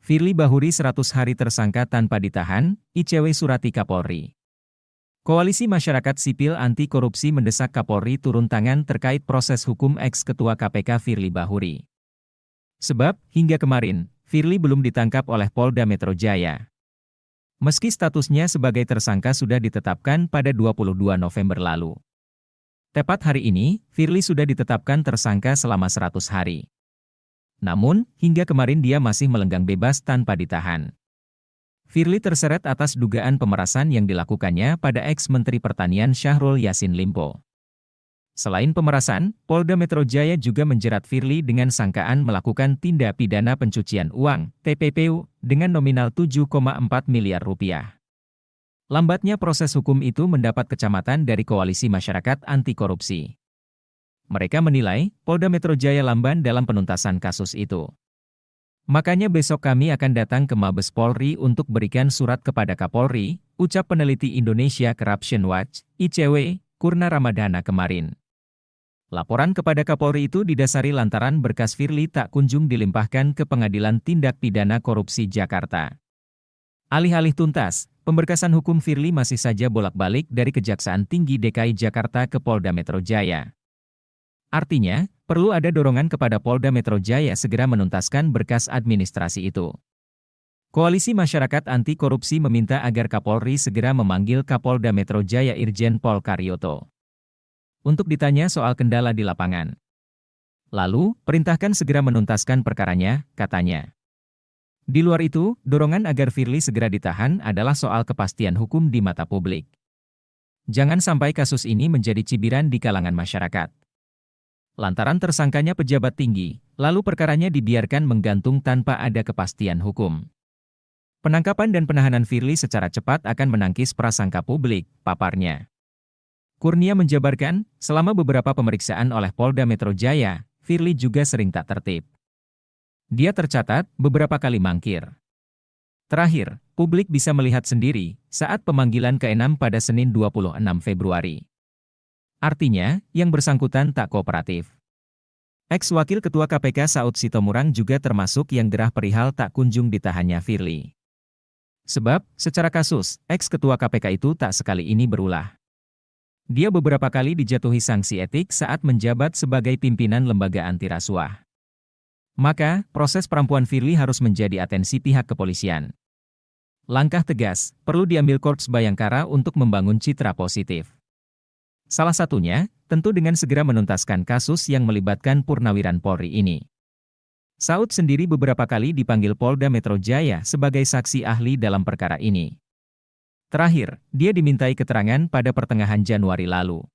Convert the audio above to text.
Firly Bahuri 100 hari tersangka tanpa ditahan, ICW surati Kapolri. Koalisi Masyarakat Sipil Anti Korupsi mendesak Kapolri turun tangan terkait proses hukum ex-ketua KPK Firly Bahuri. Sebab, hingga kemarin, Firly belum ditangkap oleh Polda Metro Jaya. Meski statusnya sebagai tersangka sudah ditetapkan pada 22 November lalu. Tepat hari ini, Firly sudah ditetapkan tersangka selama 100 hari. Namun, hingga kemarin dia masih melenggang bebas tanpa ditahan. Firly terseret atas dugaan pemerasan yang dilakukannya pada ex-Menteri Pertanian Syahrul Yassin Limpo. Selain pemerasan, Polda Metro Jaya juga menjerat Firly dengan sangkaan melakukan tindak pidana pencucian uang, TPPU, dengan nominal 7,4 miliar rupiah. Lambatnya proses hukum itu mendapat kecamatan dari Koalisi Masyarakat Anti Korupsi. Mereka menilai, Polda Metro Jaya lamban dalam penuntasan kasus itu. Makanya besok kami akan datang ke Mabes Polri untuk berikan surat kepada Kapolri, ucap peneliti Indonesia Corruption Watch, ICW, Kurna Ramadana kemarin. Laporan kepada Kapolri itu didasari lantaran berkas Firly tak kunjung dilimpahkan ke Pengadilan Tindak Pidana Korupsi Jakarta. Alih-alih tuntas, pemberkasan hukum Firly masih saja bolak-balik dari Kejaksaan Tinggi DKI Jakarta ke Polda Metro Jaya. Artinya, perlu ada dorongan kepada Polda Metro Jaya segera menuntaskan berkas administrasi itu. Koalisi Masyarakat Anti Korupsi meminta agar Kapolri segera memanggil Kapolda Metro Jaya Irjen Pol Karyoto untuk ditanya soal kendala di lapangan. Lalu, perintahkan segera menuntaskan perkaranya, katanya. Di luar itu, dorongan agar Firly segera ditahan adalah soal kepastian hukum di mata publik. Jangan sampai kasus ini menjadi cibiran di kalangan masyarakat. Lantaran tersangkanya pejabat tinggi, lalu perkaranya dibiarkan menggantung tanpa ada kepastian hukum. Penangkapan dan penahanan Firly secara cepat akan menangkis prasangka publik, paparnya. Kurnia menjabarkan, selama beberapa pemeriksaan oleh Polda Metro Jaya, Firly juga sering tak tertib. Dia tercatat beberapa kali mangkir. Terakhir, publik bisa melihat sendiri saat pemanggilan ke-6 pada Senin 26 Februari. Artinya, yang bersangkutan tak kooperatif. Ex-Wakil Ketua KPK Saud Sitomorang juga termasuk yang gerah perihal tak kunjung ditahannya Firly. Sebab, secara kasus, ex-Ketua KPK itu tak sekali ini berulah. Dia beberapa kali dijatuhi sanksi etik saat menjabat sebagai pimpinan lembaga anti rasuah. Maka, proses perampuan Firly harus menjadi atensi pihak kepolisian. Langkah tegas perlu diambil Korps Bayangkara untuk membangun citra positif. Salah satunya, tentu dengan segera menuntaskan kasus yang melibatkan purnawiran Polri ini. Saud sendiri beberapa kali dipanggil Polda Metro Jaya sebagai saksi ahli dalam perkara ini. Terakhir, dia dimintai keterangan pada pertengahan Januari lalu.